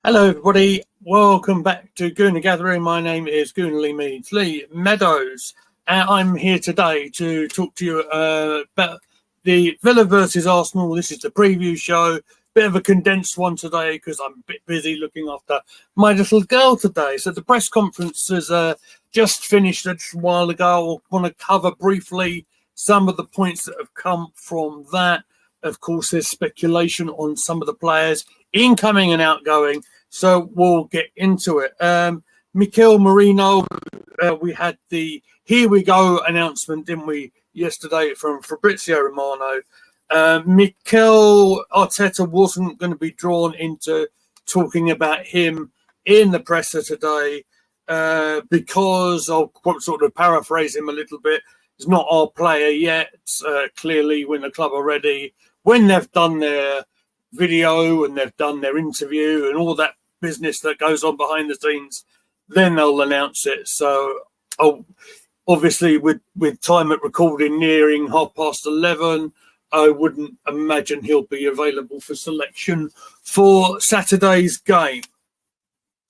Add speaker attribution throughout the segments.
Speaker 1: Hello, everybody. Welcome back to Gooner Gathering. My name is Goonerly Meads Lee Meadows. I'm here today to talk to you about the Villa versus Arsenal. This is the preview show. Bit of a condensed one today because I'm a bit busy looking after my little girl today. So the press conference has just finished a while ago. I want to cover briefly some of the points that have come from that. Of course, there's speculation on some of the players incoming and outgoing. So we'll get into it. Mikel Merino, we had the here we go announcement, didn't we, yesterday from Fabrizio Romano. Mikel Arteta wasn't going to be drawn into talking about him in the presser today because I'll sort of paraphrase him a little bit. He's not our player yet. Clearly, when the club are ready, when they've done their video and they've done their interview and all that business that goes on behind the scenes, then they'll announce it. So obviously with time at recording nearing 11:30, I wouldn't imagine he'll be available for selection for Saturday's game.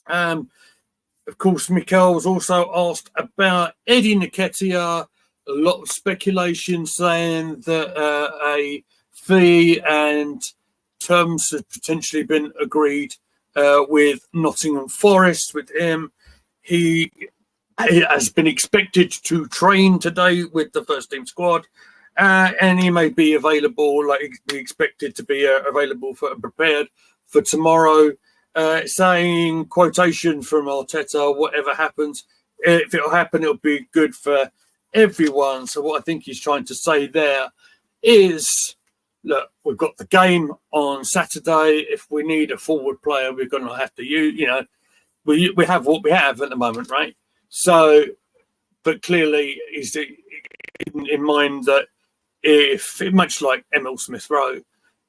Speaker 1: Of course, Mikel was also asked about Eddie Nketiah. A lot of speculation saying that a fee and terms have potentially been agreed with Nottingham Forest with him. He has been expected to train today with the first team squad, and he may be available, like we expected to be available for and prepared for tomorrow. Saying, quotation from Arteta, whatever happens, if it'll happen, it'll be good for everyone. So what I think he's trying to say there is, look, we've got the game on Saturday. If we need a forward player, we're going to have to use, we have what we have at the moment, right? So, but clearly he's in mind that if, much like Emil Smith-Rowe,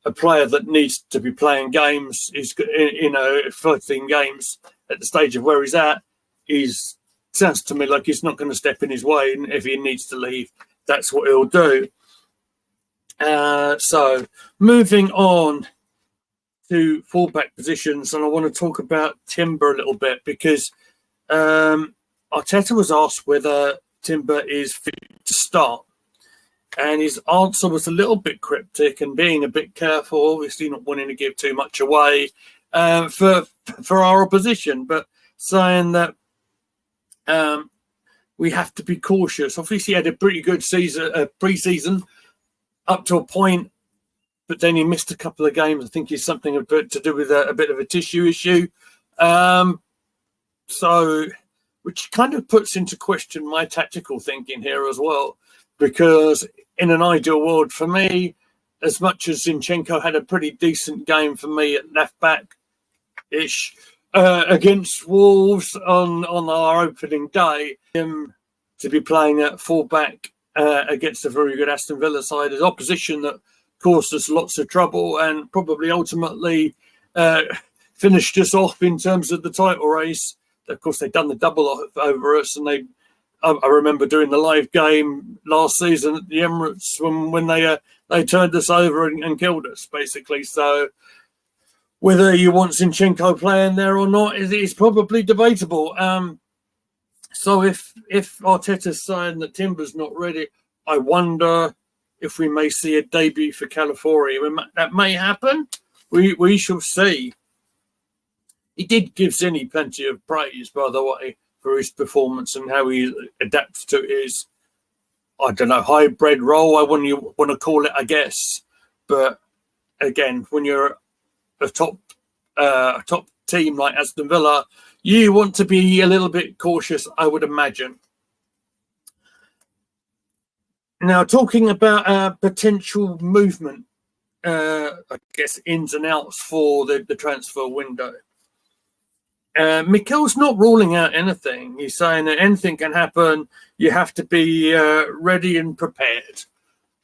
Speaker 1: a player that needs to be playing games, is 13 games at the stage of where he's at, sounds to me like he's not going to step in his way, and if he needs to leave, that's what he'll do. So moving on to fullback positions, and I want to talk about Timber a little bit because Arteta was asked whether Timber is fit to start, and his answer was a little bit cryptic and being a bit careful, obviously not wanting to give too much away for our opposition, but saying that we have to be cautious. Obviously, he had a pretty good pre-season up to a point, but then he missed a couple of games. I think it's something a bit to do with a bit of a tissue issue. So, which kind of puts into question my tactical thinking here as well, because in an ideal world for me, as much as Zinchenko had a pretty decent game for me at left back-ish against Wolves on our opening day, him to be playing at full-back against a very good Aston Villa side, is opposition that caused us lots of trouble and probably ultimately finished us off in terms of the title race. Of course, they'd done the double over us, and I remember doing the live game last season at the Emirates when they turned us over and killed us, basically. So whether you want Zinchenko playing there or not is probably debatable. So if Arteta's saying that Timber's not ready, I wonder if we may see a debut for Calafiori. That may happen. We shall see. He did give Zinny plenty of praise, by the way, for his performance and how he adapts to his, I don't know, hybrid role. I wouldn't want to call it, I guess. But again, when you're a top team like Aston Villa, you want to be a little bit cautious, I would imagine. Now, talking about potential movement, I guess ins and outs for the transfer window. Mikel's not ruling out anything. He's saying that anything can happen. You have to be ready and prepared.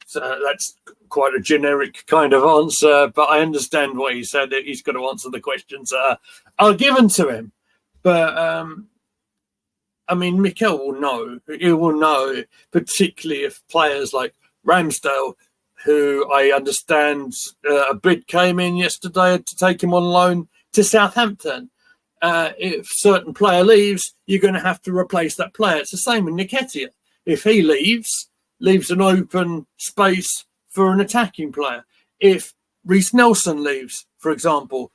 Speaker 1: So that's quite a generic kind of answer, but I understand why he said it. He's got to answer the questions that are given to him. But, I mean, Mikel will know. He will know, particularly if players like Ramsdale, who I understand a bid came in yesterday to take him on loan, to Southampton. If a certain player leaves, you're going to have to replace that player. It's the same with Nketiah. If he leaves an open space for an attacking player. If Reece Nelson leaves, for example,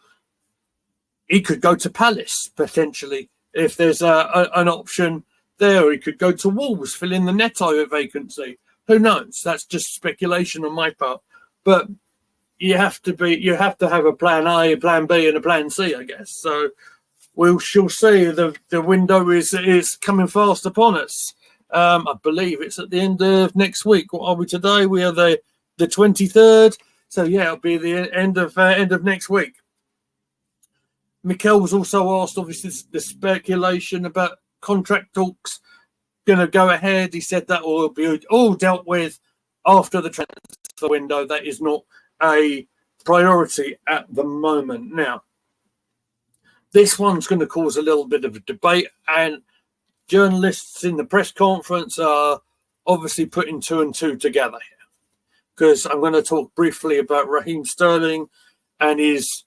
Speaker 1: he could go to Palace, potentially. If there's an option there, he could go to Wolves, fill in the Neto vacancy. Who knows? That's just speculation on my part. But you have to have a plan A, a plan B, and a plan C, I guess. So we shall see. The window is coming fast upon us. I believe it's at the end of next week. What are we today? We are the 23rd. So yeah, it'll be the end of next week. Mikel was also asked, obviously, the speculation about contract talks going to go ahead. He said that will be all dealt with after the transfer window. That is not a priority at the moment. Now, this one's going to cause a little bit of a debate, and journalists in the press conference are obviously putting two and two together here, because I'm going to talk briefly about Raheem Sterling and his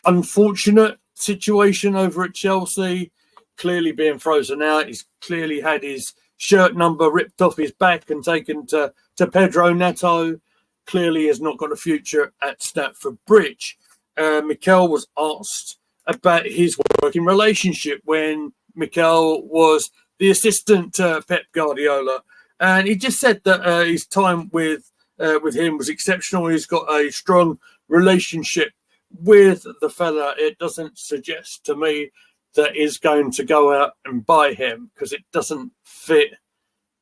Speaker 1: unfortunate situation over at Chelsea, clearly being frozen out. He's clearly had his shirt number ripped off his back and taken to Pedro Neto. Clearly has not got a future at Stamford Bridge. Mikel was asked about his working relationship when Mikel was the assistant to Pep Guardiola, and he just said that his time with him was exceptional. He's got a strong relationship with the fella. It doesn't suggest to me that he's going to go out and buy him, because it doesn't fit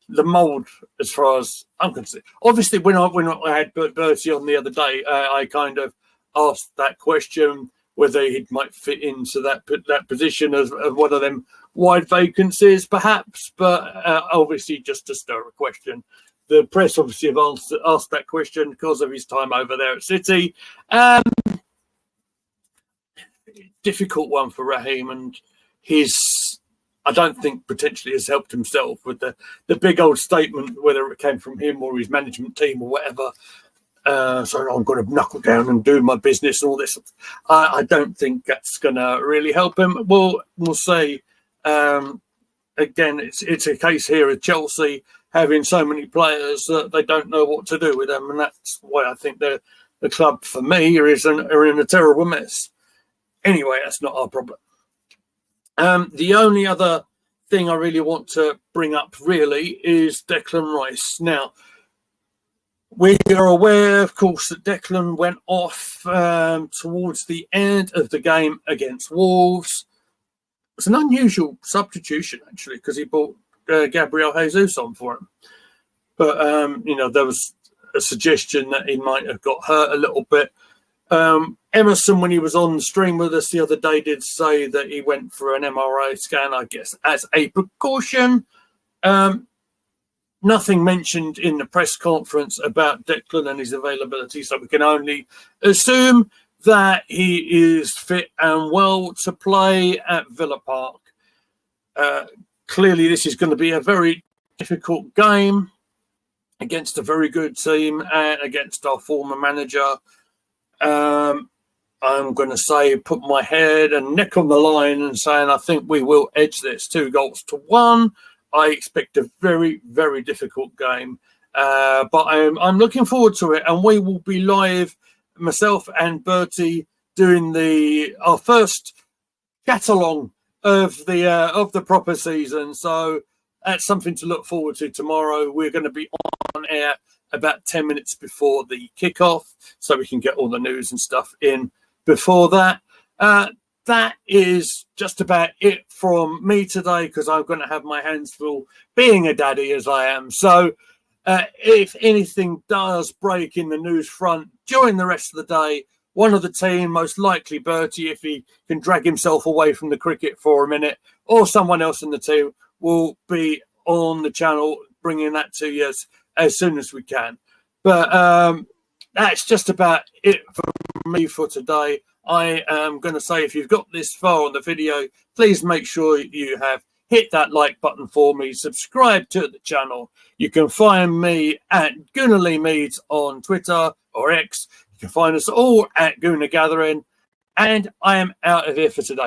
Speaker 1: the mould as far as I'm concerned. Obviously, when I had Bertie on the other day, I kind of asked that question, whether he might fit into that position as one of them wide vacancies, perhaps, but obviously just to stir a question. The press obviously have asked that question because of his time over there at City. Difficult one for Raheem, and I don't think potentially has helped himself with the big old statement, whether it came from him or his management team or whatever. So I'm going to knuckle down and do my business and all this. I don't think that's going to really help him. We'll see. Again, it's a case here of Chelsea having so many players that they don't know what to do with them, and that's why I think the club, for me, are in a terrible mess. Anyway, that's not our problem. The only other thing I really want to bring up really is Declan Rice. Now, we are aware, of course, that Declan went off towards the end of the game against Wolves. It's an unusual substitution, actually, because he brought Gabriel Jesus on for him. But, there was a suggestion that he might have got hurt a little bit. Emerson, when he was on the stream with us the other day, did say that he went for an MRI scan, I guess, as a precaution. Nothing mentioned in the press conference about Declan and his availability, so we can only assume that he is fit and well to play at Villa Park. Clearly, this is going to be a very difficult game against a very good team and against our former manager. I'm going to say, put my head and neck on the line and saying I think we will edge this 2-1. I expect a very, very difficult game, but I'm looking forward to it, and we will be live, myself and Bertie, doing our first chat along of the proper season. So that's something to look forward to tomorrow. We're going to be on air about 10 minutes before the kickoff, so we can get all the news and stuff in before that. That is just about it from me today, because I'm going to have my hands full being a daddy as I am. So if anything does break in the news front during the rest of the day, one of the team, most likely Bertie, if he can drag himself away from the cricket for a minute, or someone else in the team, will be on the channel bringing that to you as soon as we can. But that's just about it for me for today. I am going to say, if you've got this far on the video, please make sure you have hit that like button for me, subscribe to the channel. You can find me at Goonerly Meads on Twitter or X. You can find us all at Gooner Gathering. And I am out of here for today.